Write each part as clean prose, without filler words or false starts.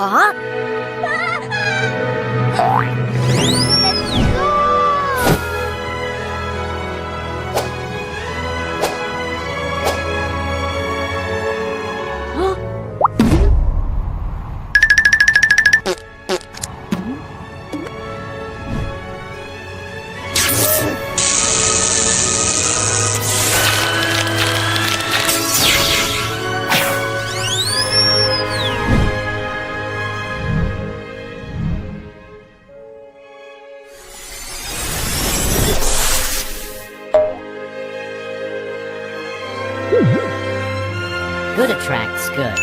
Huh? Good attracts good.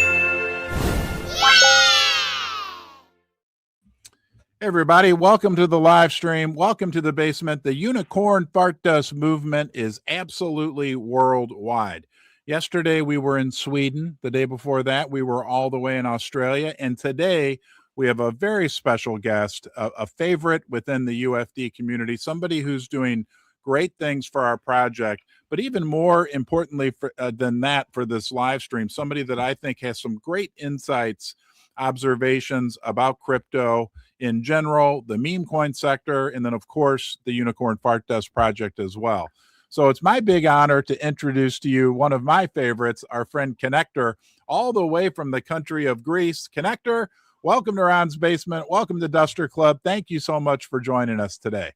Hey everybody, welcome to the live stream. Welcome to the basement. The unicorn fart dust movement is absolutely worldwide. Yesterday we were in Sweden. The day before that we were all the way in Australia. And today we have a very special guest, a favorite within the UFD community, somebody who's doing great things for our project, but even more importantly than that for this live stream, somebody that I think has some great insights, observations about crypto in general, the meme coin sector, and then of course the Unicorn Fart Dust project as well. So it's my big honor to introduce to you one of my favorites, our friend Connector, all the way from the country of Greece. Connector, welcome to Ron's Basement. Welcome to Duster Club. Thank you so much for joining us today.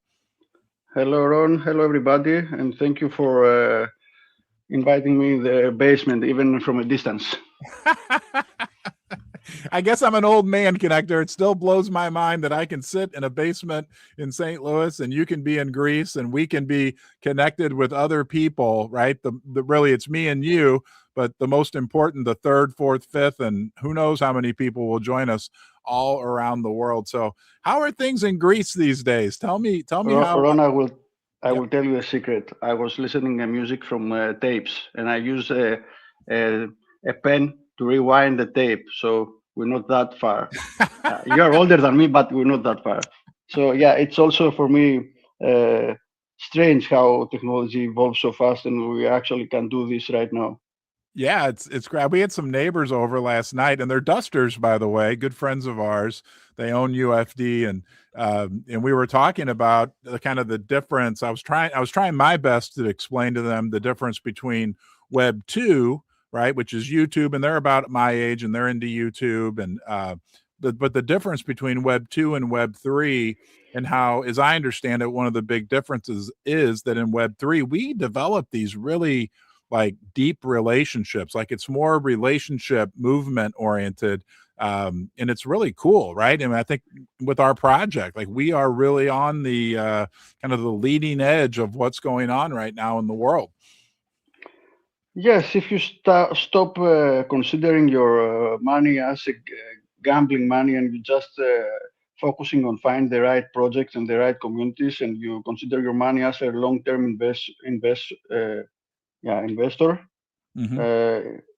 Hello, Ron. Hello, everybody. And thank you for inviting me in the basement, even from a distance. I guess I'm an old man, Connector. It still blows my mind that I can sit in a basement in St. Louis and you can be in Greece and we can be connected with other people, right? Really, it's me and you, but the most important, the third, fourth, fifth, and who knows how many people will join us all around the world. So how are things in Greece these days? Tell me how. Ron, I will tell you a secret. I was listening to music from tapes, and I use a pen to rewind the tape. So we're not that far. You are older than me, but we're not that far. So yeah, it's also for me strange how technology evolves so fast, and we actually can do this right now. Yeah, it's great. We had some neighbors over last night, and they're dusters, by the way, good friends of ours. They own UFD, and we were talking about the difference. I was trying my best to explain to them the difference between Web 2, right, which is YouTube, and they're about my age, and they're into YouTube, and but the difference between Web 2 and Web 3, and how, as I understand it, one of the big differences is that in Web 3 we develop these really like deep relationships, like it's more relationship movement oriented. And it's really cool, right? And I think with our project, like we are really on the kind of the leading edge of what's going on right now in the world. Yes, if you stop considering your money as a gambling money and you just focusing on find the right projects and the right communities, and you consider your money as a long-term investor,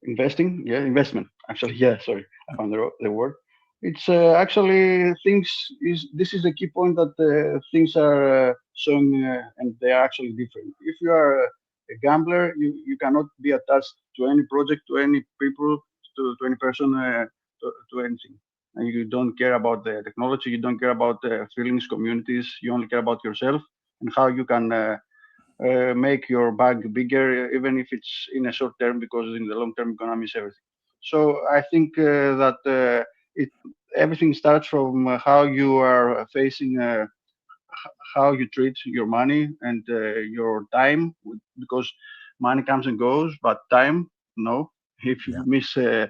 investment. Actually, sorry, I found the word. It's actually this is the key point that things are showing, and they are actually different. If you are a gambler, you cannot be attached to any project, to any people, to any person, to anything. And you don't care about the technology, you don't care about the feelings, communities. You only care about yourself and how you can make your bag bigger, even if it's in a short term, because in the long term economy is everything. So I think that everything starts from how you are facing, how you treat your money and your time, because money comes and goes, but time, no. If you miss the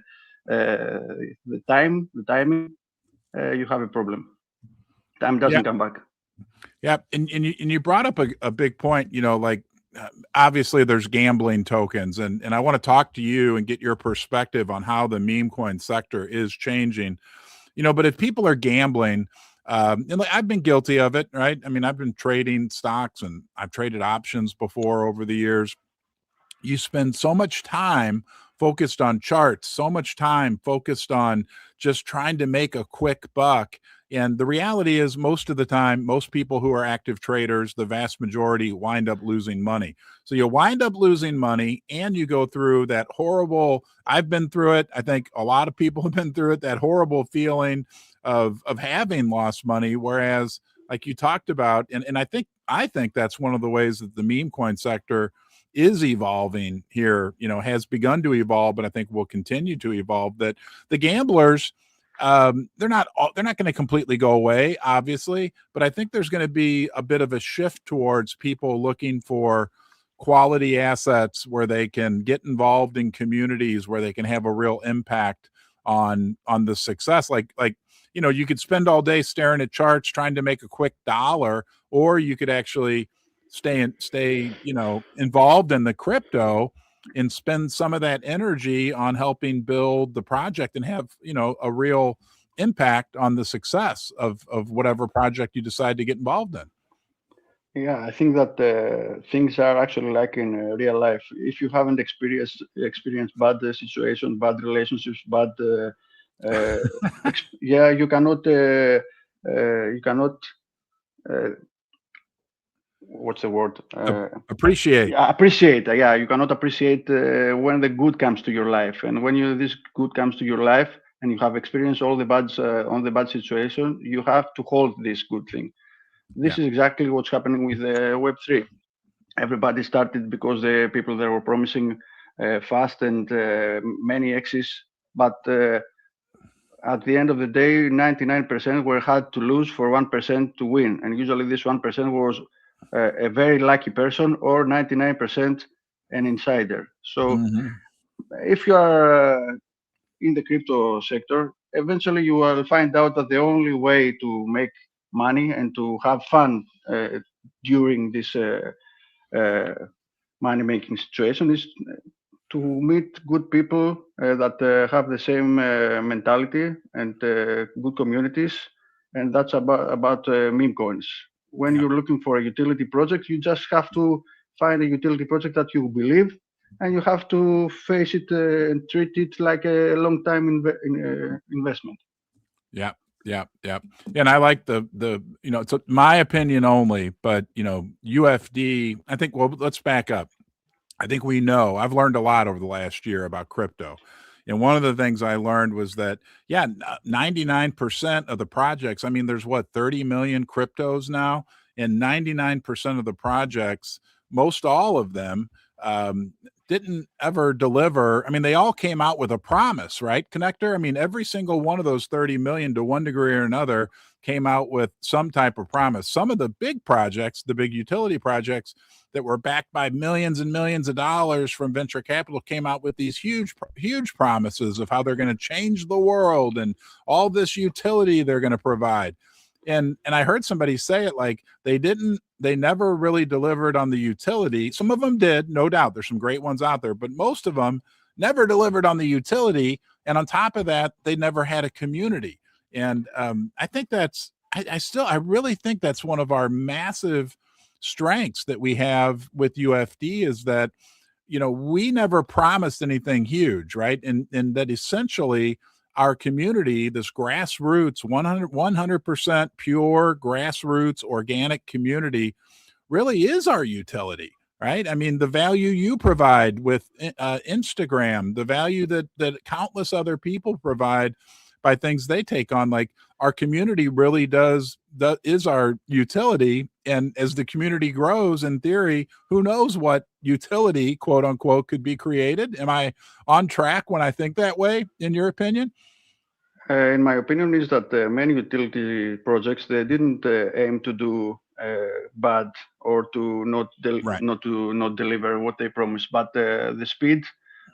timing, you have a problem. Time doesn't come back. Yeah, and you brought up a big point, like obviously there's gambling tokens, and I want to talk to you and get your perspective on how the meme coin sector is changing. But if people are gambling, and I've been guilty of it, right? I mean, I've been trading stocks and I've traded options before over the years. You spend so much time focused on charts, so much time focused on just trying to make a quick buck, And the reality is, most of the time, most people who are active traders, the vast majority wind up losing money. So you wind up losing money, and you go through that horrible, I've been through it, I think a lot of people have been through it, that horrible feeling of having lost money. Whereas, like you talked about, and I think that's one of the ways that the meme coin sector is evolving here, has begun to evolve, but I think will continue to evolve, that the gamblers, they're not going to completely go away, obviously, but I think there's going to be a bit of a shift towards people looking for quality assets where they can get involved in communities where they can have a real impact on the success. Like you could spend all day staring at charts trying to make a quick dollar, or you could actually stay involved in the crypto and spend some of that energy on helping build the project and have a real impact on the success of whatever project you decide to get involved in. Yeah, I think that things are actually like in real life. If you haven't experienced bad situation, bad relationships, bad yeah, you cannot what's the word? Appreciate. Yeah, appreciate. Yeah, you cannot appreciate when the good comes to your life, and when this good comes to your life, and you have experienced all the bad on the bad situation, you have to hold this good thing. This is exactly what's happening with Web3. Everybody started because the people that were promising fast and many X's, but at the end of the day, 99% were had to lose for 1% to win, and usually this 1% was a very lucky person, or 99% an insider. So if you are in the crypto sector, eventually you will find out that the only way to make money and to have fun during this money making situation is to meet good people that have the same mentality and good communities, and that's about meme coins. When you're looking for a utility project, you just have to find a utility project that you believe, and you have to face it and treat it like a long time investment. Yeah. And I like the it's my opinion only, but UFD, I think, well, let's back up. I think I've learned a lot over the last year about crypto. And one of the things I learned was that, 99% of the projects, I mean, there's 30 million cryptos now, and 99% of the projects, most all of them, didn't ever deliver. I mean, they all came out with a promise, right, Connector? I mean, every single one of those 30 million, to one degree or another, came out with some type of promise. Some of the big projects, the big utility projects that were backed by millions and millions of dollars from venture capital, came out with these huge promises of how they're going to change the world and all this utility they're going to provide. And I heard somebody say it like they never really delivered on the utility. Some of them did, no doubt. There's some great ones out there, but most of them never delivered on the utility. And on top of that, they never had a community. And I think I really think that's one of our massive strengths that we have with UFD, is that, we never promised anything huge, right? And that essentially our community, this grassroots, 100% pure grassroots organic community, really is our utility, right? I mean, the value you provide with Instagram, the value that countless other people provide by things they take on, like our community really is our utility. And as the community grows, in theory, who knows what utility, quote unquote, could be created? Am I on track when I think that way, in your opinion? In my opinion, is that many utility projects, they didn't aim to do bad, or to not deliver what they promised, but the speed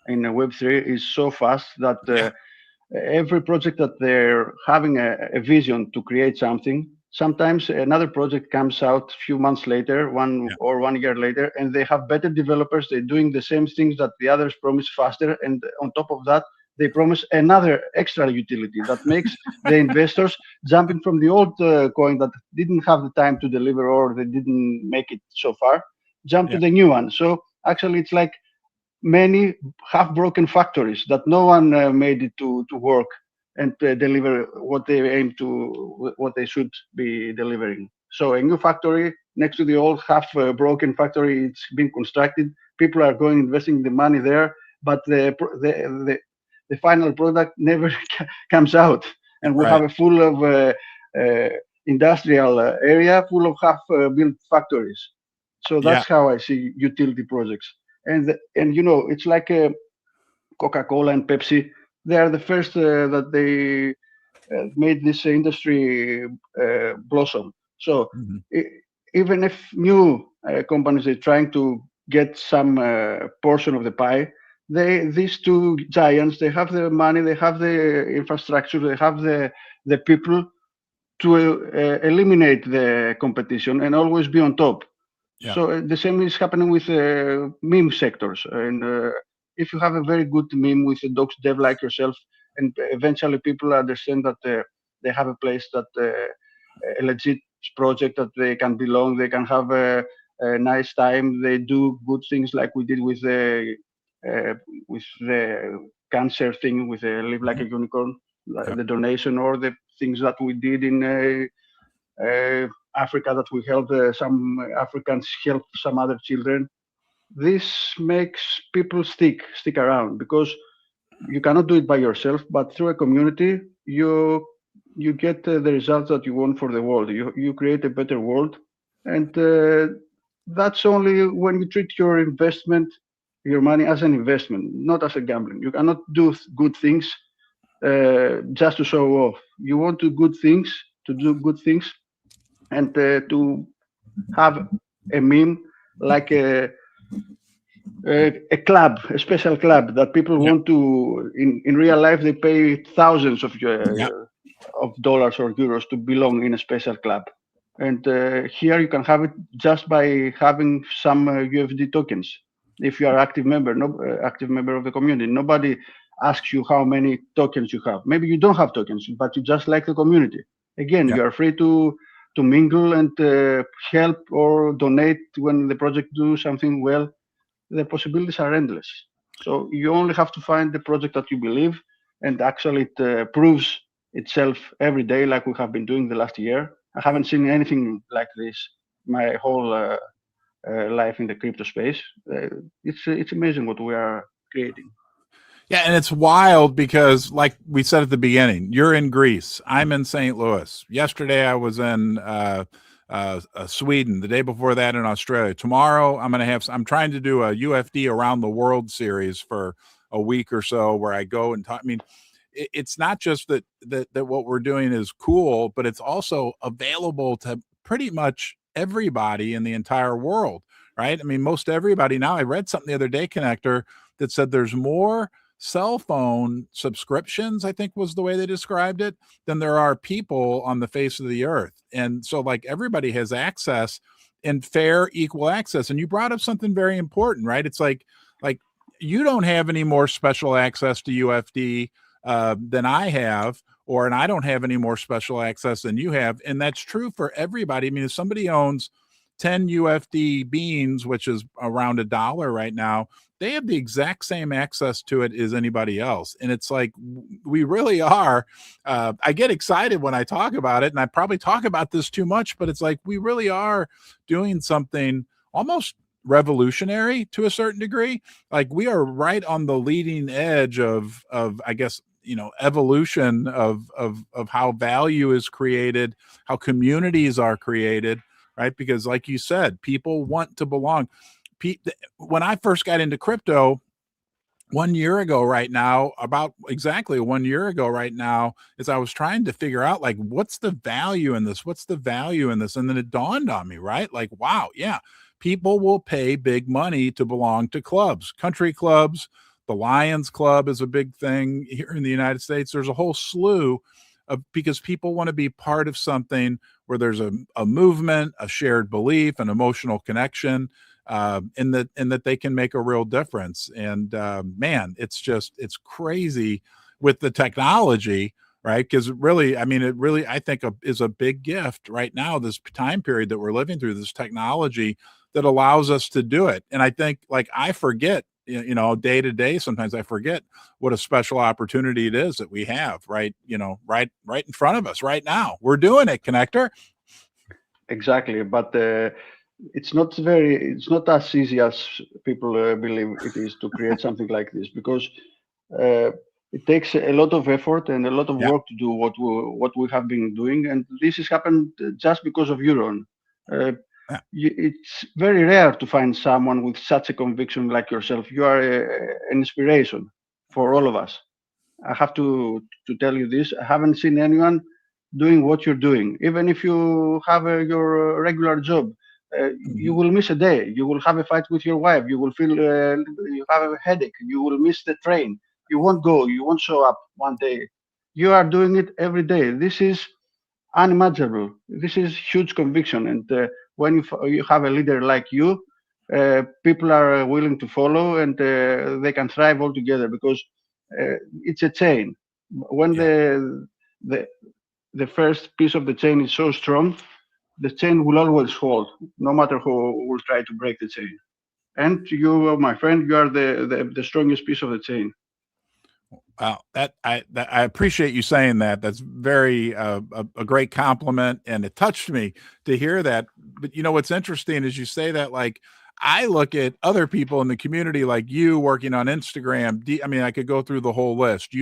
in Web3 is so fast that every project that they're having a vision to create something, sometimes another project comes out a few months later, 1 year later, and they have better developers. They're doing the same things that the others promise faster, and on top of that, they promise another extra utility that makes the investors jumping from the old coin that didn't have the time to deliver, or they didn't make it so far, jump to the new one. So actually, it's like many half-broken factories that no one made it to work and deliver what they aim to, what they should be delivering. So a new factory next to the old half broken factory, it's been constructed. People are going investing the money there, but the final product never comes out, and we have a full of industrial area full of half built factories. So that's how I see utility projects. And it's like Coca-Cola and Pepsi. They are the first that they made this industry blossom. So even if new companies are trying to get some portion of the pie, these two giants, they have the money, they have the infrastructure, they have the people to eliminate the competition and always be on top. So the same is happening with meme sectors. And if you have a very good meme with a Doge dev like yourself, and eventually people understand that they have a place, that a legit project that they can belong, they can have a nice time, they do good things like we did with the cancer thing, with Live Like a Unicorn, the donation, or the things that we did in Africa, that we helped some Africans help some other children. This makes people stick around, because you cannot do it by yourself, but through a community, you get the results that you want for the world. You create a better world, and that's only when you treat your investment, your money, as an investment, not as a gambling. You cannot do good things just to show off. You want to do good things, and to have a meme like a club, a special club that people want to. In real life, they pay thousands of dollars or euros to belong in a special club, and here you can have it just by having some UFD tokens. If you are active member of the community, nobody asks you how many tokens you have. Maybe you don't have tokens, but you just like the community. Again, you are free to mingle and help or donate when the project do something well. The possibilities are endless. So you only have to find the project that you believe, and actually it proves itself every day, like we have been doing the last year. I haven't seen anything like this my whole life in the crypto space. It's amazing what we are creating. Yeah, and it's wild because, like we said at the beginning, you're in Greece. I'm in St. Louis. Yesterday, I was in Sweden. The day before that, in Australia. Tomorrow, I'm trying to do a UFD Around the World series for a week or so, where I go and talk. I mean, it's not just that what we're doing is cool, but it's also available to pretty much everybody in the entire world, right? I mean, most everybody now. I read something the other day, Connector, that said there's more cell phone subscriptions, I think was the way they described it, than there are people on the face of the earth. And so, like, everybody has access, and fair, equal access. And you brought up something very important, right? It's like you don't have any more special access to UFD than I have, and I don't have any more special access than you have. And that's true for everybody. I mean, if somebody owns 10 UFD beans, which is around $1 right now, they have the exact same access to it as anybody else. And it's like, we really are. I get excited when I talk about it, and I probably talk about this too much, but it's like, we really are doing something almost revolutionary to a certain degree. Like, we are right on the leading edge of I guess, evolution of how value is created, how communities are created, right? Because, like you said, people want to belong. When I first got into crypto 1 year ago right now, about exactly 1 year ago right now, as I was trying to figure out, like, what's the value in this? What's the value in this? And then it dawned on me, right? Like, wow, yeah, people will pay big money to belong to clubs, country clubs. The Lions Club is a big thing here in the United States. There's a whole slew of, because people want to be part of something where there's a movement, a shared belief, an emotional connection, and that they can make a real difference. And man, it's crazy with the technology, right? Because really, I mean, I think is a big gift right now, this time period that we're living through, this technology that allows us to do it. And I think, like, I forget day to day. Sometimes I forget what a special opportunity it is that we have right in front of us right now. We're doing it, Connector. Exactly, but it's not as easy as people believe it is to create something like this, because uh, it takes a lot of effort and a lot of Yeah. work to do what we have been doing, and this has happened just because of Euron. Uh, Yeah. it's very rare to find someone with such a conviction like yourself. You are an inspiration for all of us. I have to tell you this. I haven't seen anyone doing what you're doing. Even if you have your regular job, you will miss a day. You will have a fight with your wife. You will feel you have a headache. You will miss the train. You won't go. You won't show up one day. You are doing it every day. This is unimaginable. This is huge conviction. And when you have a leader like you, people are willing to follow, and they can thrive all together, because it's a chain. When Yeah. the the first piece of the chain is so strong, the chain will always hold, no matter who will try to break the chain. And you, my friend, you are the strongest piece of the chain. Wow, I appreciate you saying that. That's very a great compliment, and it touched me to hear that. But what's interesting is you say that, like, I look at other people in the community like you working on Instagram. I mean, I could go through the whole list,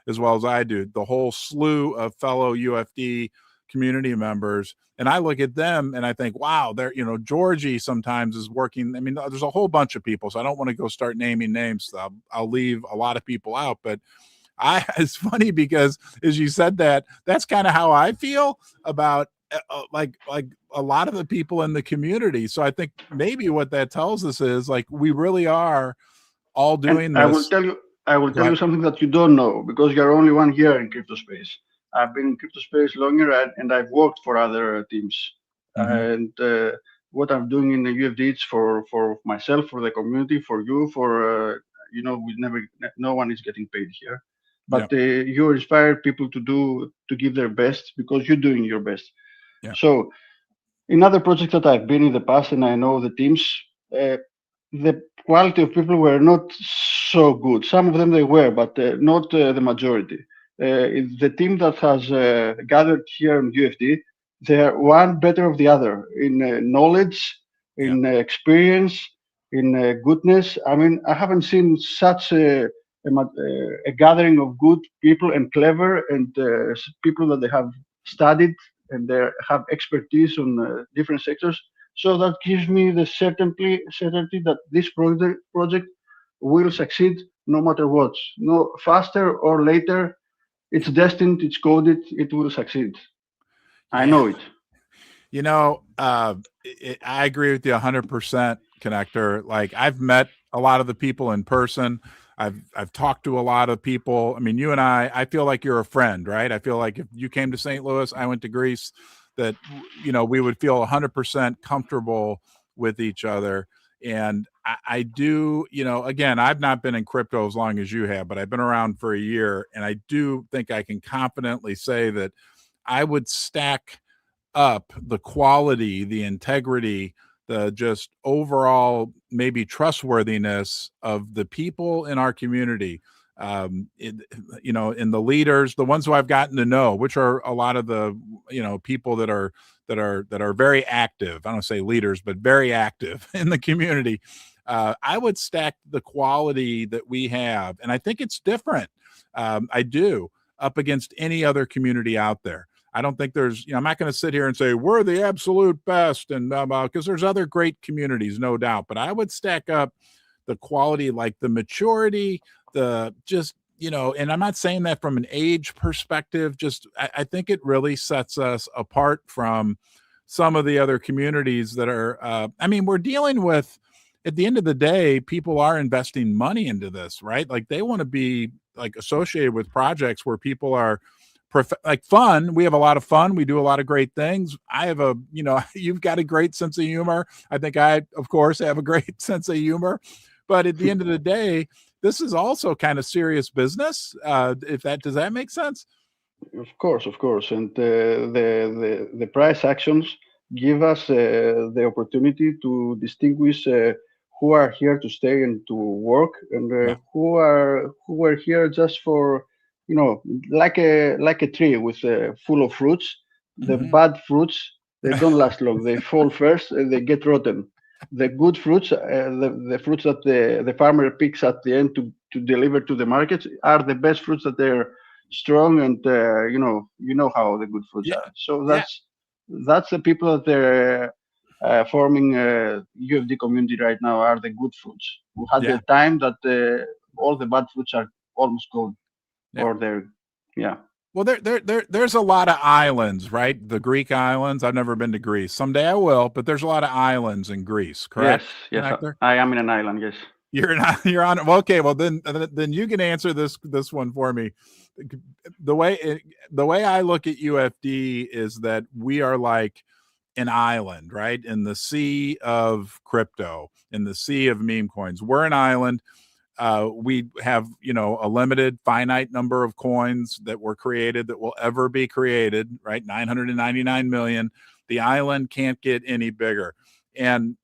as well as I do, the whole slew of fellow UFD community members. And I look at them and I think, wow, Georgie sometimes is working. I mean, there's a whole bunch of people, so I don't want to go start naming names. So I'll leave a lot of people out, but it's funny because as you said that's kind of how I feel about like a lot of the people in the community. So I think maybe what that tells us is, like, we really are all doing And this. I will tell you something that you don't know, because you're only 1 year in crypto space. I've been in crypto space longer, and I've worked for other teams. Mhm. And what I'm doing in the UFD, it's for myself, for the community, for you, for we never, no one is getting paid here, Yeah. but you inspire people to give their best, because you're doing your best. Yeah. So in other projects that I've been in the past, and I know the teams, uh, the quality of people were not so good. Some of them they were, but not the majority. The team that has gathered here in UFD, they are one better of the other in knowledge, Yeah. in experience, in goodness. I mean, I haven't seen such a gathering of good people and clever, and people that they have studied, and they have expertise on different sectors. So that gives me the certainty that this project will succeed no matter what. No, faster or later, it's destined, it's coded, it will succeed. I Yeah. know it. I agree with you 100%, Connector. Like, I've met a lot of the people in person. I've talked to a lot of people. I mean, you and I feel like you're a friend, right? I feel like if you came to St. Louis, I went to Greece, that we would feel 100% comfortable with each other. And I do, again, I've not been in crypto as long as you have, but I've been around for a year, and I do think I can confidently say that I would stack up the quality, the integrity, the just overall maybe trustworthiness of the people in our community. In the leaders, the ones who I've gotten to know, which are a lot of the people that are very active. I don't say leaders, but very active in the community. I would stack the quality that we have, and I think it's different. I do, up against any other community out there. I don't think there's, I'm not going to sit here and say we're the absolute best, and because there's other great communities, no doubt. But I would stack up the quality, like the maturity, the just, and I'm not saying that from an age perspective. Just, I think it really sets us apart from some of the other communities that are. I mean, we're dealing with, at the end of the day, people are investing money into this, right? Like, they want to be like associated with projects where people are like fun. We have a lot of fun. We do a lot of great things. I have you've got a great sense of humor. I think I, of course, have a great sense of humor. But at the end of the day, this is also kind of serious business. Does that make sense? Of course, and the price actions give us the opportunity to distinguish who are here to stay and to work, and Yeah. who were here just for, like a tree with full of fruits. The Hmm. bad fruits, they don't last long. They fall first and they get rotten. The good fruits, the fruits that the farmer picks at the end to deliver to the markets, are the best fruits, that they're strong, and you know how the good fruits Yeah. are. So Yeah. that's the people that they're forming UFD community right now, are the good fruits who had Yeah. the time that all the bad fruits are almost gone, Yeah. or they're, yeah. Well, there's a lot of islands, right? The Greek islands. I've never been to Greece. Someday I will, but there's a lot of islands in Greece, Yes, correct, yes, Connector? I am in an island. Yes. You're not. You're on. Well, okay. Well, then you can answer this one for me. The way I look at UFD is that we are like an island, right, in the sea of crypto, in the sea of meme coins. We're an island. We have, a limited finite number of coins that were created, that will ever be created, right? 999 million. The island can't get any bigger. And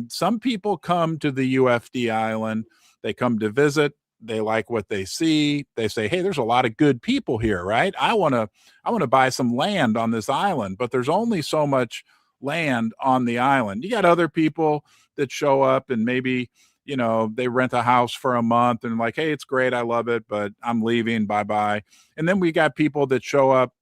some people come to the UFD island, they come to visit, they like what they see, they say, hey, there's a lot of good people here, right? I want to buy some land on this island, but there's only so much land on the island. You got other people that show up and maybe they rent a house for a month and like, hey, it's great, I love it, but I'm leaving, bye bye. And then we got people that show up,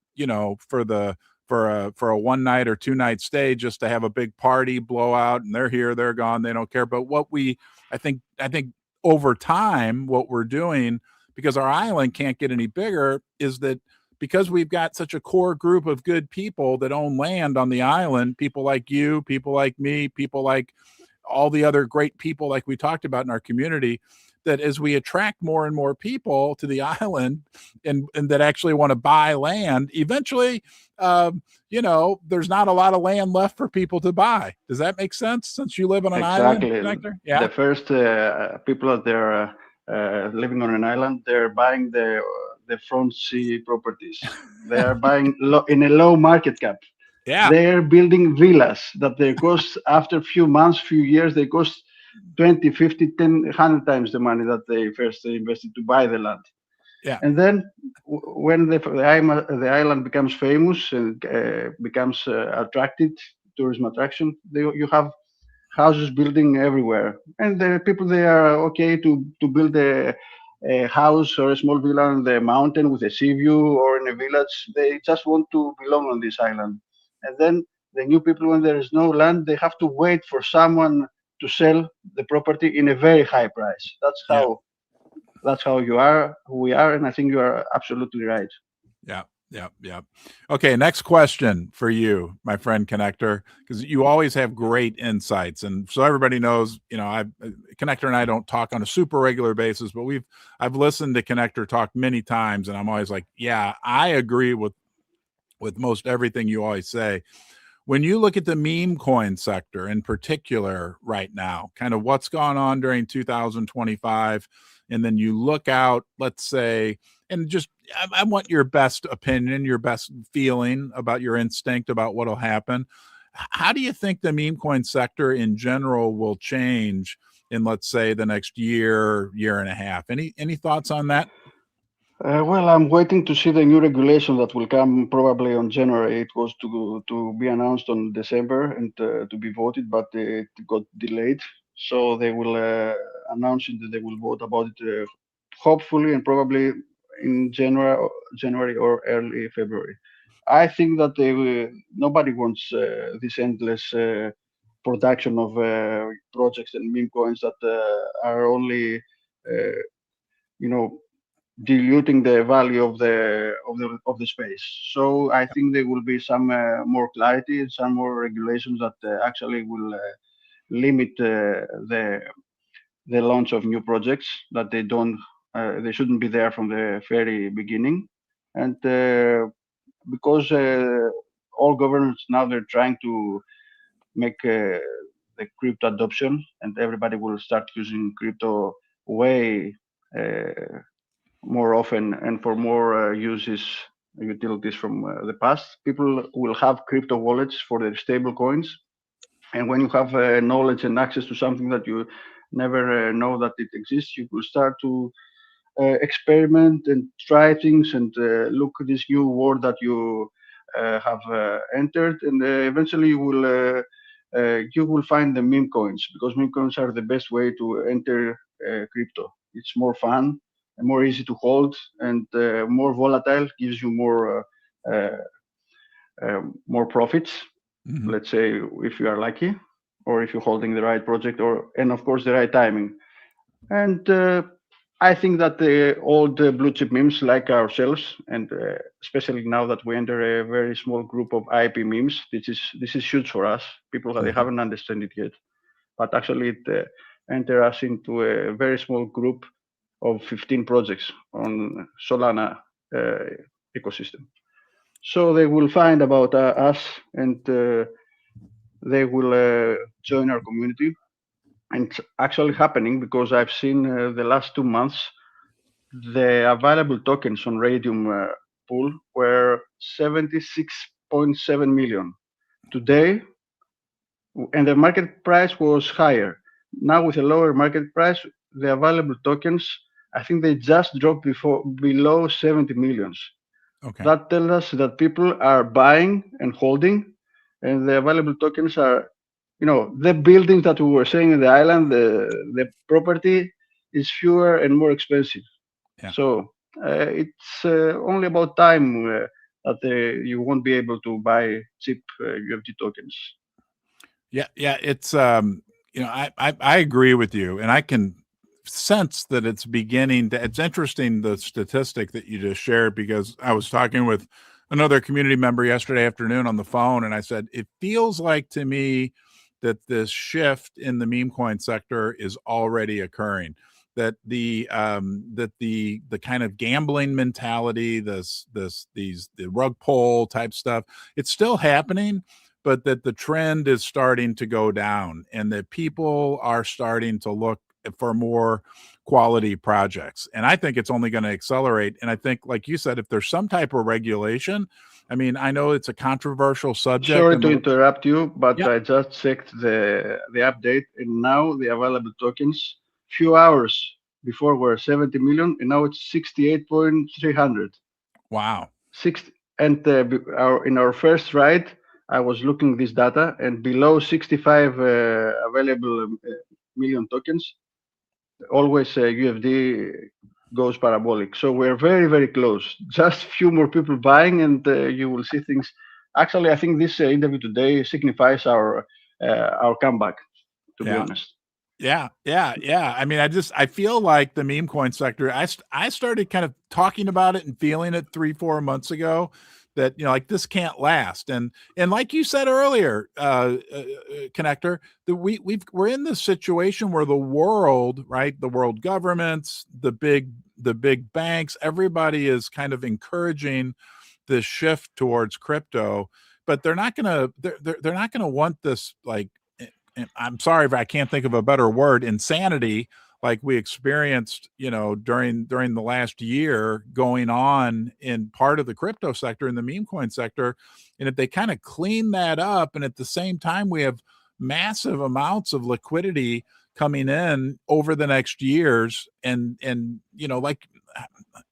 for a one night or 2 night stay, just to have a big party blowout, and they're here, they're gone, they don't care. But I think over time, what we're doing, because our island can't get any bigger, is that because we've got such a core group of good people that own land on the island, people like you, people like me, people like all the other great people like we talked about in our community, that as we attract more and more people to the island, and that actually want to buy land, eventually, there's not a lot of land left for people to buy. Does that make sense, since you live on an island, Exactly. Connector? The Yeah. first people that they're living on an island, they're buying the front sea properties. They are buying in a low market cap. Yeah. They're building villas that they cost, after few months, few years, they cost 20, 50, 10, 100 times the money that they first invested to buy the land. Yeah. And then when the island becomes famous and becomes attracted, tourism attraction, you have houses building everywhere, and the people, they are okay to build a house or a small villa on the mountain with a sea view, or in a village. They just want to belong on this island. And then the new people, when there is no land, they have to wait for someone to sell the property in a very high price. Yeah. That's how we are, and I think you are absolutely right. Yeah. Yeah. Yeah. Okay. Next question for you, my friend Connector, because you always have great insights. And so everybody knows, Connector and I don't talk on a super regular basis, but I've listened to Connector talk many times, and I'm always like, yeah, I agree with most everything you always say. When you look at the meme coin sector in particular right now, kind of what's gone on during 2025, and then you look out, let's say, and just I want your best opinion, your best feeling about your instinct about what'll happen. How do you think the meme coin sector in general will change in, let's say, the next year, year and a half? Any thoughts on that? Well, I'm waiting to see the new regulation that will come probably on January. It was to be announced on December and to be voted, but it got delayed. So they will announce it. They will vote about it, hopefully, and probably in January or early February. I think that nobody wants this endless production of projects and meme coins that are only, uh, you know diluting the value of the space. So I think there will be some more clarity and some more regulations that actually will limit the launch of new projects, that they shouldn't be there from the very beginning. And because all governments now, they're trying to make the crypto adoption, and everybody will start using crypto way more often and for more utilities from the past. People will have crypto wallets for their stable coins, And when you have knowledge and access to something that you never know that it exists, you will start to experiment and try things and look at this new world that you have entered, and eventually you will find the meme coins, because meme coins are the best way to enter crypto. It's more fun and more easy to hold, and more volatile, gives you more profits. Mhm. Let's say if you are lucky, or if you're holding the right project, and of course the right timing. And I think that all the blue chip memes like ourselves, and especially now that we enter a very small group of IP memes, this is huge for us. People that they Mhm. haven't understood it yet, but actually it enter us into a very small group of 15 projects on Solana ecosystem. So they will find about us, and they will join our community. And it's actually happening, because I've seen the last 2 months the available tokens on Radium pool were 76.7 million today, and the market price was higher. Now with a lower market price, the available tokens, I think they just dropped below 70 millions. Okay. That tells us that people are buying and holding, and the available tokens are, the buildings that we were saying in the island, the property is fewer and more expensive. Yeah. So it's only about time that you won't be able to buy cheap UFD tokens. Yeah. Yeah. It's I agree with you, and I can sense that it's beginning to. It's interesting, the statistic that you just shared, because I was talking with another community member yesterday afternoon on the phone, and I said it feels like to me that this shift in the meme coin sector is already occurring. That the kind of gambling mentality, the rug pull type stuff, it's still happening, but that the trend is starting to go down, and that people are starting to look for more quality projects. And I think it's only going to accelerate. And I think, like you said, if there's some type of regulation, I mean, I know it's a controversial subject. Sorry to interrupt you, but Yep. I just checked the update, and now the available tokens, few hours before were 70 million, and now it's 68.300. Wow. 60, and in our first ride, I was looking this data, and below 65 available million tokens, always UFD goes parabolic. So we're very, very close. Just few more people buying, and you will see things. Actually, I think this interview today signifies our comeback, to be Yeah. honest. Yeah. I mean, I feel like the meme coin sector, I started kind of talking about it and feeling it 3-4 months ago, that, like, this can't last. And like you said earlier, Connector, that we're in this situation where the world, right, the world governments, the big banks, everybody is kind of encouraging this shift towards crypto, but they're not gonna want this, like, and I'm sorry if I can't think of a better word, insanity, like we experienced, during the last year, going on in part of the crypto sector, in the meme coin sector. And if they kind of clean that up, and at the same time we have massive amounts of liquidity coming in over the next years, and like,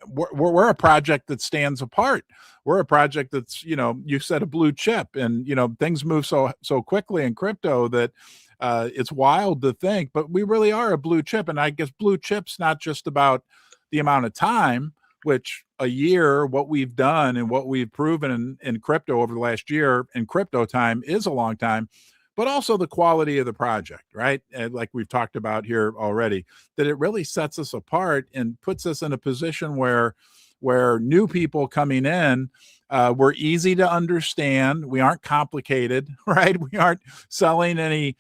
we're a project that stands apart. We're a project that's, you said, a blue chip, and things move so quickly in crypto that it's wild to think, but we really are a blue chip. And I guess blue chip's not just about the amount of time, which a year, what we've done and what we've proven in crypto over the last year, in crypto time, is a long time, but also the quality of the project, right? And like we've talked about here already, that it really sets us apart and puts us in a position where new people coming in, we're easy to understand. We aren't complicated, right? We aren't selling any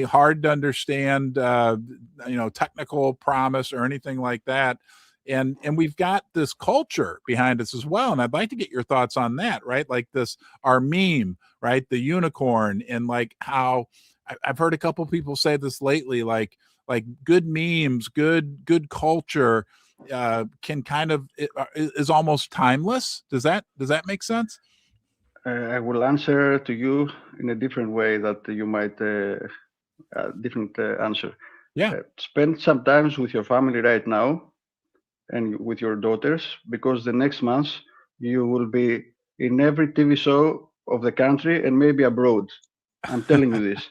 hard to understand, technical promise or anything like that. And we've got this culture behind us as well. And I'd like to get your thoughts on that, right? Like our meme, right? The unicorn, and like how I've heard a couple people say this lately, like good memes, good culture, can kind of is almost timeless. Does that make sense? I will answer to you in a different way that you might different answer. Yeah. Spend some time with your family right now and with your daughters, because the next month you will be in every TV show of the country and maybe abroad. I'm telling you this.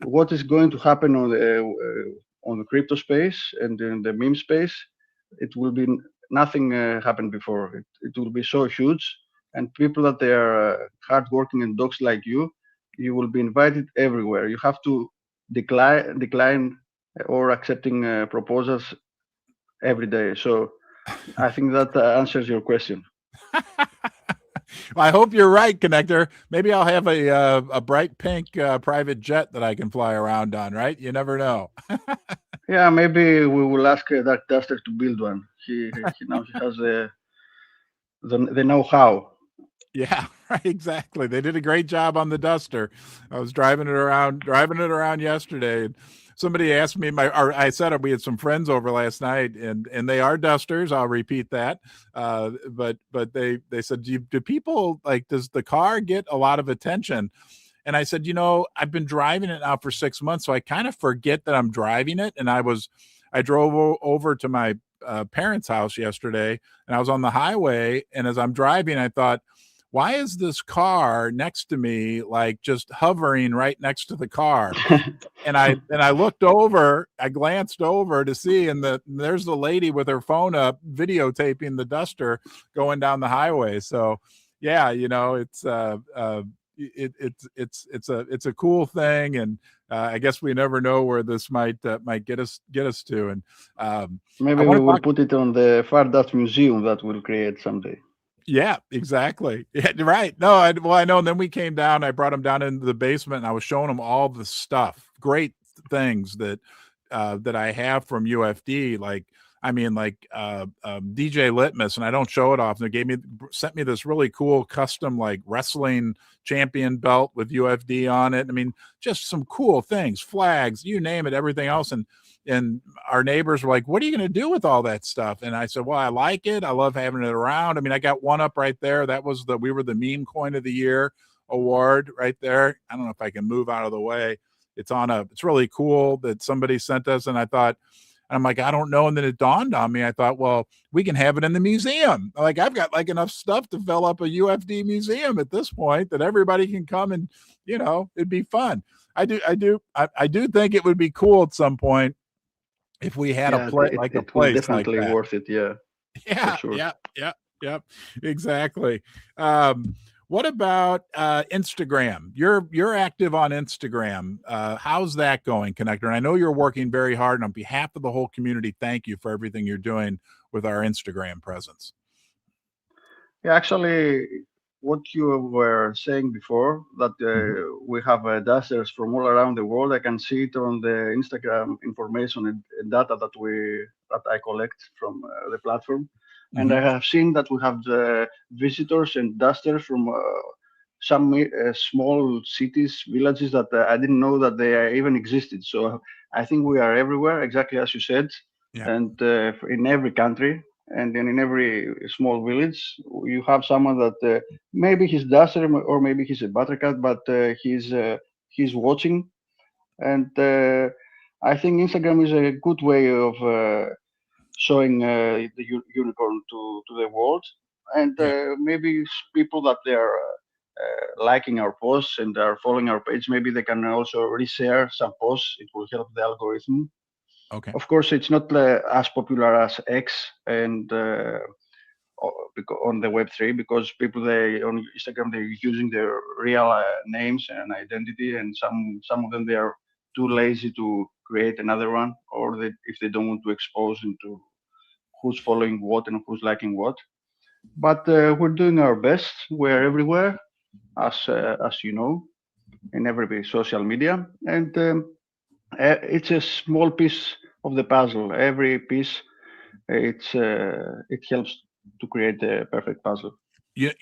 What is going to happen on the crypto space and in the meme space? It will be nothing happened before. It will be so huge, and people that they are hardworking and dogs like you will be invited everywhere. You have to decline or accepting proposals every day. So I think that answers your question. Well, I hope you're right, Connector. Maybe I'll have a bright pink private jet that I can fly around on, right? You never know. Yeah, maybe we will ask that Duster to build one. He now he has the know-how. Yeah, right, exactly. They did a great job on the Duster. I was driving it around yesterday, and somebody asked me I said we had some friends over last night, and they are Dusters. I'll repeat that. But they said, do people like, does the car get a lot of attention? And I said, I've been driving it now for 6 months, so I kind of forget that I'm driving it. And I drove over to my parents' house yesterday, and I was on the highway, and as I'm driving, I thought, why is this car next to me, like just hovering right next to the car? And I looked over, I glanced over to see, and there's the lady with her phone up videotaping the Duster going down the highway. So yeah, it's it's a cool thing, and I guess we never know where this might get us to. And Maybe we will put it on the Fartcoin museum that we'll create someday. Yeah, exactly. Yeah, right. No, I know. And then we came down. I brought him down into the basement, and I was showing him all the stuff, great things that I have from UFD. Like, DJ Litmus, and I don't show it often. They sent me this really cool custom like wrestling champion belt with UFD on it. I mean, just some cool things, flags, you name it, everything else. And our neighbors were like, what are you going to do with all that stuff? And I said, well, I like it. I love having it around. I mean, I got one up right there. That was we were the meme coin of the year award right there. I don't know if I can move out of the way. It's really cool that somebody sent us. And I'm like, I don't know. And then it dawned on me. I thought, well, we can have it in the museum. Like, I've got like enough stuff to fill up a UFD museum at this point that everybody can come and, it'd be fun. I do think it would be cool at some point if we had a place like definitely like that. Worth it. Yeah. Yeah. Sure. Yeah. Exactly. What about Instagram? You're active on Instagram. How's that going, Connector? And I know you're working very hard. And on behalf of the whole community, thank you for everything you're doing with our Instagram presence. Yeah, actually, what you were saying before, that we have dusters from all around the world. I can see it on the Instagram information and data that I collect from the platform. And I have seen that we have the visitors and dusters from some small cities, villages that I didn't know that they even existed. So I think we are everywhere, exactly as you said, and in every country. And then in every small village, you have someone that maybe he's duster or maybe he's a buttercut, but he's watching. And I think Instagram is a good way of showing the unicorn to the world. And maybe people that they are liking our posts and are following our page, maybe they can also reshare some posts. It will help the algorithm. Okay. Of course, it's not as popular as X and on the Web3, because people on Instagram they're using their real names and identity, and some of them they are too lazy to create another one, or if they don't want to expose into who's following what and who's liking what. But we're doing our best. We're everywhere, as you know, in every social media, and it's a small piece of the puzzle. Every piece, it helps to create the perfect puzzle. I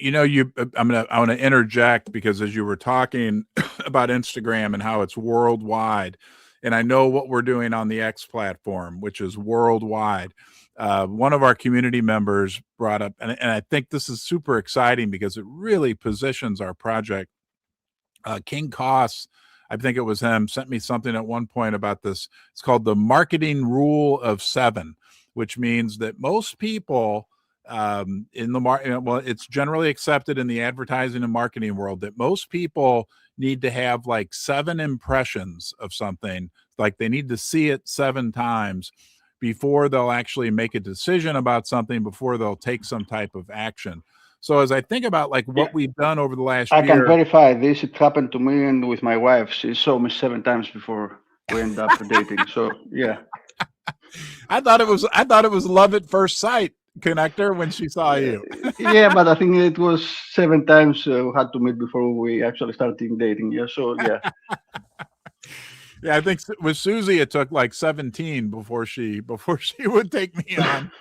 want to interject, because as you were talking about Instagram and how it's worldwide, and I know what we're doing on the X platform, which is worldwide. one of our community members brought up, and I think this is super exciting because it really positions our project. King Koss, I think it was him, sent me something at one point about this. It's called the marketing rule of 7, which means that most people in the market, well, it's generally accepted in the advertising and marketing world that most people need to have like 7 impressions of something. Like they need to see it 7 times before they'll actually make a decision about something, before they'll take some type of action. So as I think about like what we've done over the last I year, can verify this. It happened to me and with my wife. She saw me 7 times before we end up dating. So yeah. I thought it was love at first sight, Connector, when she saw you. Yeah, but I think it was 7 times we had to meet before we actually started dating. Yeah, so yeah. Yeah, I think with Susie it took like 17 before she would take me on.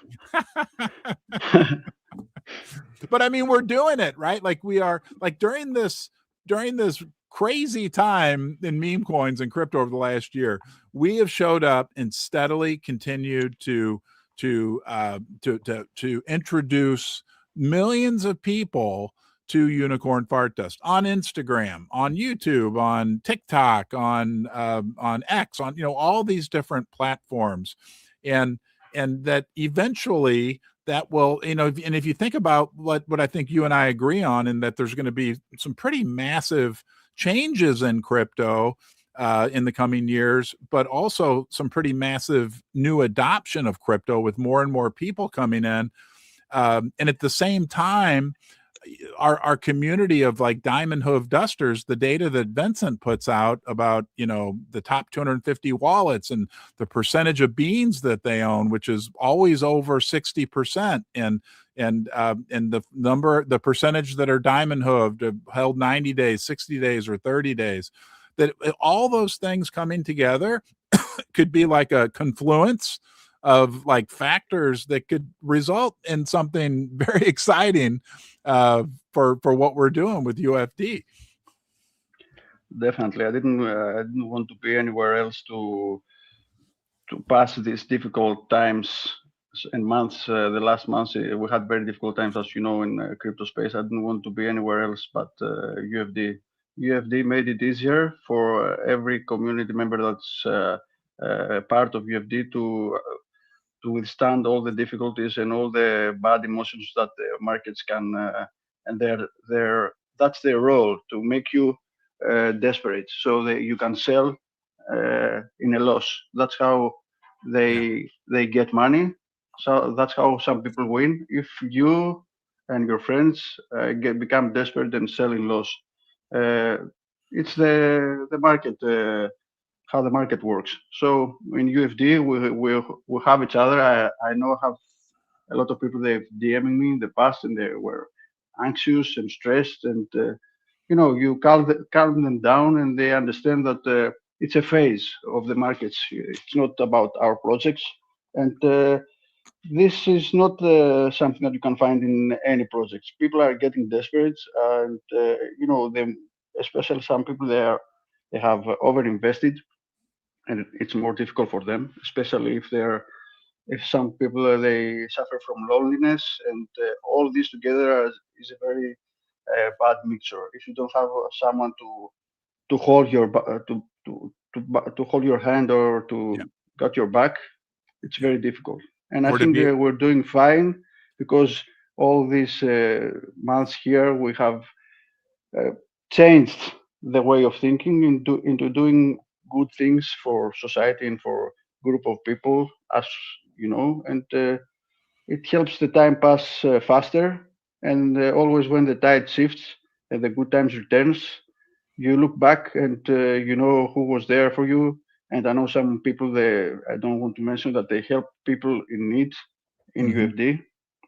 But I mean, we're doing it, right? Like we are, like during this crazy time in meme coins and crypto over the last year, we have showed up and steadily continued to introduce millions of people to Unicorn Fart Dust on Instagram, on YouTube, on TikTok, on X, on all these different platforms, and that eventually that will, and if you think about what I think you and I agree on, and that there's going to be some pretty massive changes in crypto in the coming years, but also some pretty massive new adoption of crypto with more and more people coming in, and at the same time, our community of like diamond hoof dusters, the data that Vincent puts out about the top 250 wallets and the percentage of beans that they own, which is always over 60%, and the percentage that are diamond hooved, held 90 days, 60 days, or 30 days, that all those things coming together could be like a confluence of like factors that could result in something very exciting for what we're doing with UFD. Definitely, I didn't want to be anywhere else to pass these difficult times and months. The last months we had very difficult times, as you know, in crypto space. I didn't want to be anywhere else but UFD. UFD made it easier for every community member that's part of UFD to withstand all the difficulties and all the bad emotions that the markets can, and that's their role, to make you desperate so that you can sell in a loss. That's how they get money. So that's how some people win. If you and your friends become desperate and sell in loss, it's the market. How the market works. So in UFD, we have each other. I know I have a lot of people they've DMing me in the past, and they were anxious and stressed, and you calm them down, and they understand that it's a phase of the markets. It's not about our projects, and this is not something that you can find in any projects. People are getting desperate, and them, especially some people, they have overinvested, and it's more difficult for them, especially if some people they suffer from loneliness, and all this together is a very bad mixture. If you don't have someone to hold your to hold your hand or to got your back, it's very difficult. And I think we're doing fine, because all these months here we have changed the way of thinking into doing good things for society and for group of people, as you know, and it helps the time pass faster. And always when the tide shifts and the good times returns, you look back and you know who was there for you. And I know some people, I don't want to mention that they help people in need in UFD,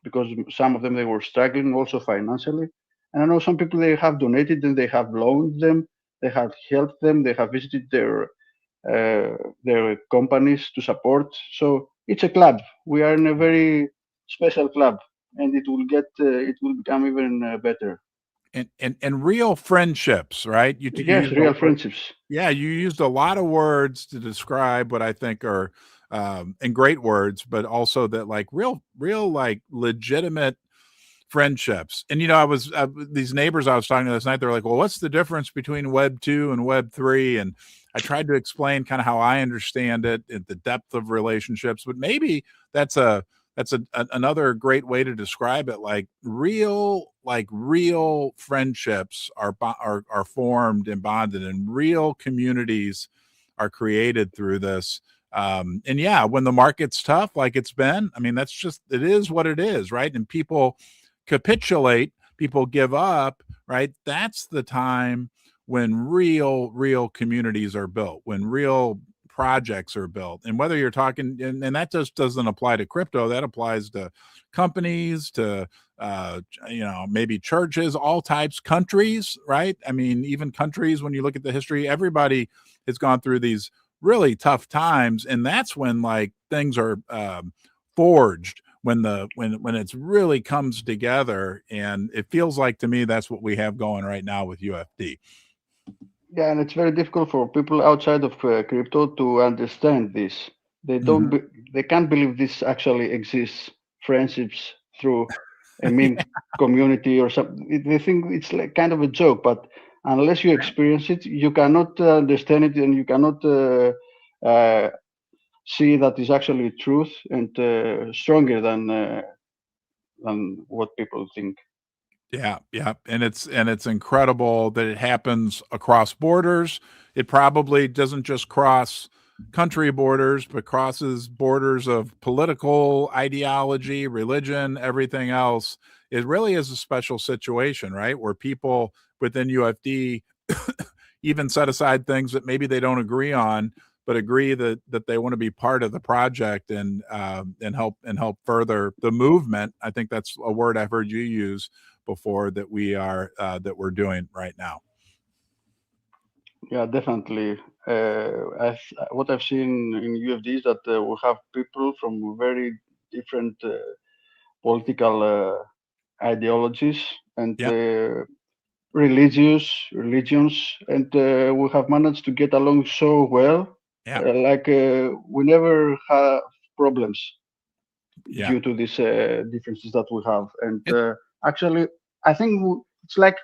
because some of them they were struggling also financially. And I know some people they have donated and they have loaned them, they have helped them, they have visited their companies to support. So it's a club. We are in a very special club, and it will become even better. And real friendships, right? Yes, real friendships. Yeah, you used a lot of words to describe what I think are and great words, but also that like real like legitimate friendships. And I was these neighbors I was talking to this night, they're like, well, what's the difference between Web 2 and Web 3? And I tried to explain kind of how I understand it at the depth of relationships, but maybe that's another great way to describe it. Like real friendships are formed and bonded, and real communities are created through this. And yeah, when the market's tough, like it's been, I mean, it is what it is, right? And people capitulate, people give up, right? That's the time when real communities are built, when real projects are built. And whether you're talking, and that just doesn't apply to crypto, that applies to companies, to maybe churches, all types, countries, right? I mean, even countries, when you look at the history, everybody has gone through these really tough times, and that's when like things are forged, when it's really comes together. And it feels like to me that's what we have going right now with UFD. Yeah, and it's very difficult for people outside of crypto to understand this. They don't. They can't believe this actually exists. Friendships through a meme community or something. They think it's like kind of a joke, but unless you experience it, you cannot understand it, and you cannot see that is actually truth and stronger than what people think. Yeah, and it's incredible that it happens across borders. It probably doesn't just cross country borders, but crosses borders of political ideology, religion, everything else. It really is a special situation, right? Where people within UFD even set aside things that maybe they don't agree on, but agree that they want to be part of the project and help further the movement. I think that's a word I've heard you use before, that we're doing right now. Yeah, definitely. What I've seen in UFD is that we have people from very different political ideologies and Yep. religions, and we have managed to get along so well. Yeah. We never have problems Yeah. due to these differences that we have. And It- actually, I think it's like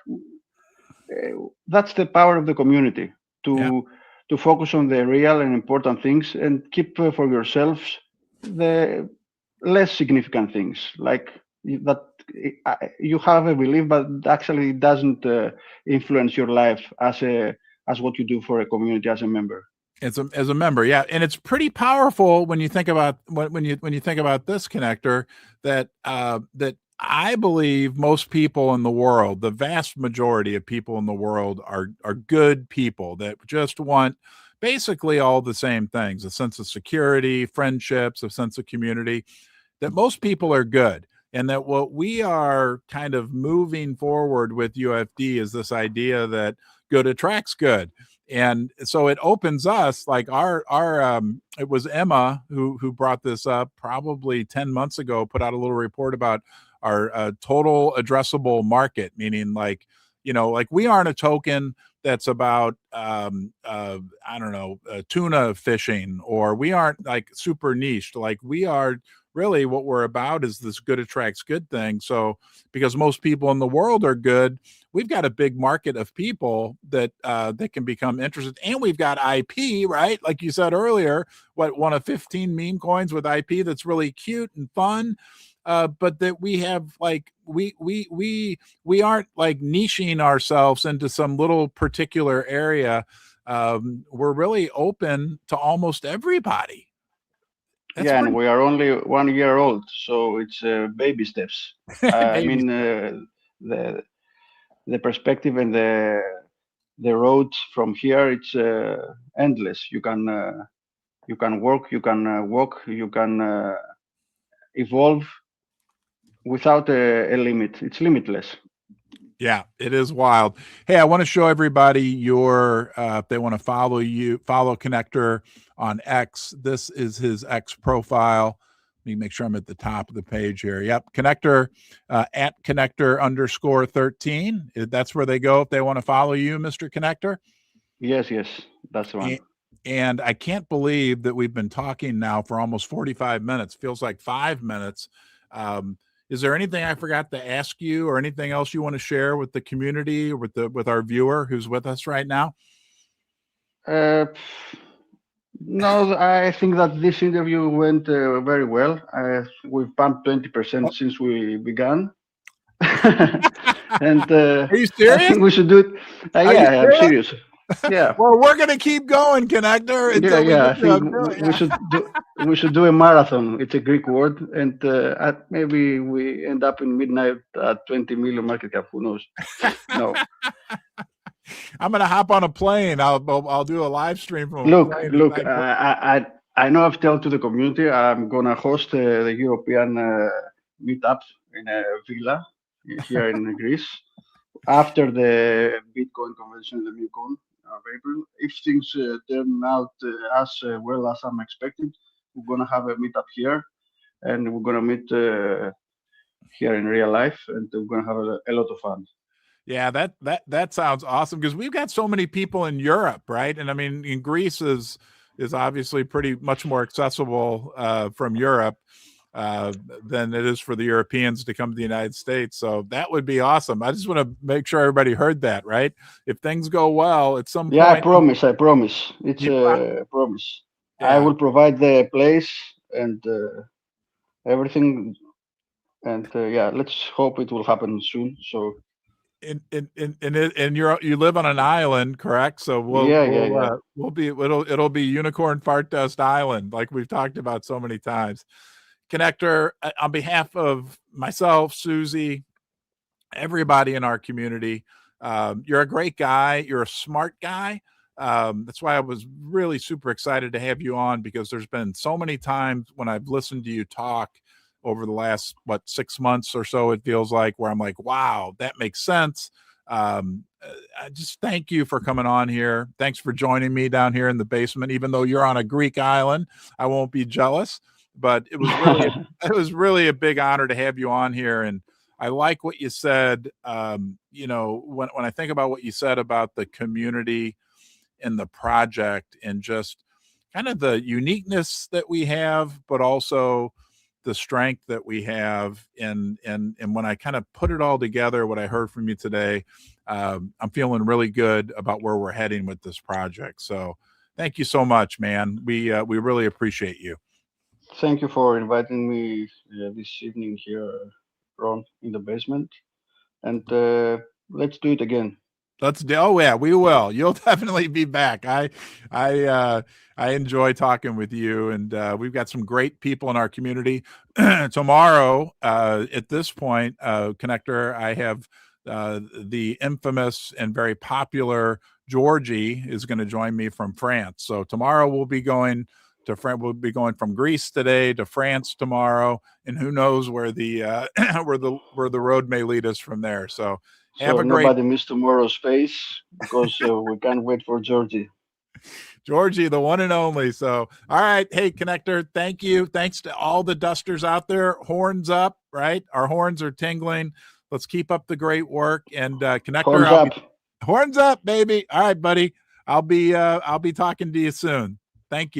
that's the power of the community yeah. to focus on the real and important things and keep for yourselves the less significant things, like that you have a belief, but actually it doesn't influence your life as what you do for a community as a member. As a member, yeah, and it's pretty powerful when you think about when you think about this connector, that that I believe most people in the world, the vast majority of people in the world, are good people that just want basically all the same things: a sense of security, friendships, a sense of community. That most people are good, and that what we are kind of moving forward with UFD is this idea that good attracts good. And so it opens us, like our it was Emma who brought this up probably 10 months ago, put out a little report about our total addressable market, meaning like, like we aren't a token that's about I don't know, tuna fishing, or we aren't like super niched. Like we are really, what we're about is this good attracts good thing. So because most people in the world are good, we've got a big market of people that can become interested. And we've got IP, right? Like you said earlier, one of 15 meme coins with IP that's really cute and fun. But that we have like we aren't like niching ourselves into some little particular area. We're really open to almost everybody. That's Yeah, and pretty we are only 1 year old, so it's baby steps. I baby. mean, the the perspective and the road from here, it's endless. You can work, you can walk, you can evolve without a limit. It's limitless. Yeah, it is wild. Hey, I want to show everybody your if they want to follow Connector on X. This is his X profile. Let me make sure I'm at the top of the page here. Yep, Connector at Connector_13. That's where they go if they want to follow you, Mr. Connector. Yes, yes, that's the one. And I can't believe that we've been talking now for almost 45 minutes. Feels like 5 minutes. Is there anything I forgot to ask you, or anything else you want to share with the community, or with our viewer who's with us right now? No, I think that this interview went very well. We've pumped 20% since we began. And Are you I serious? think we should do it. Yeah, I'm serious. Yeah. Well, we're gonna keep going, Connector, until I think we should do a marathon. It's a Greek word, and maybe we end up in midnight at 20 million market cap. Who knows? No. I'm gonna hop on a plane. I'll do a live stream from Look. I know I've told to the community I'm gonna host the European meetup in a villa here in Greece after the Bitcoin convention, the Bitcoin of April. If things turn out as well as I'm expected, we're gonna have a meetup here, and we're gonna meet here in real life, and we're gonna have a lot of fun. Yeah, that sounds awesome, because we've got so many people in Europe, right? And I mean, in Greece is obviously pretty much more accessible from Europe than it is for the Europeans to come to the United States. So that would be awesome. I just want to make sure everybody heard that, right? If things go well at some point. I promise. It's a promise. Yeah. I will provide the place and everything. And let's hope it will happen soon. So. And you live on an island, correct? So it'll be Unicorn Fart Dust Island, like we've talked about so many times. Connector, on behalf of myself, Susie, everybody in our community, you're a great guy. You're a smart guy. That's why I was really super excited to have you on, because there's been so many times when I've listened to you talk over the last 6 months or so, it feels like, where I'm like, wow, that makes sense. I just thank you for coming on here. Thanks for joining me down here in the basement. Even though you're on a Greek island, I won't be jealous. But it was really a big honor to have you on here. And I like what you said. When I think about what you said about the community and the project, and just kind of the uniqueness that we have, but also the strength that we have, and when I kind of put it all together, what I heard from you today, I'm feeling really good about where we're heading with this project. So thank you so much, man. We really appreciate you. Thank you for inviting me this evening here, Ron, in the basement, and let's do it again. Oh yeah, we will. You'll definitely be back. I enjoy talking with you, and we've got some great people in our community. Tomorrow, at this point, Connector, I have the infamous and very popular Georgie is going to join me from France. So tomorrow we'll be going to France. We'll be going from Greece today to France tomorrow, and who knows where the where the road may lead us from there. So. Nobody miss tomorrow's space, because we can't wait for Georgie. Georgie, the one and only. So, all right. Hey, Connector, thank you. Thanks to all the dusters out there. Horns up, right? Our horns are tingling. Let's keep up the great work. And Connector, horns up, baby. All right, buddy. I'll be talking to you soon. Thank you.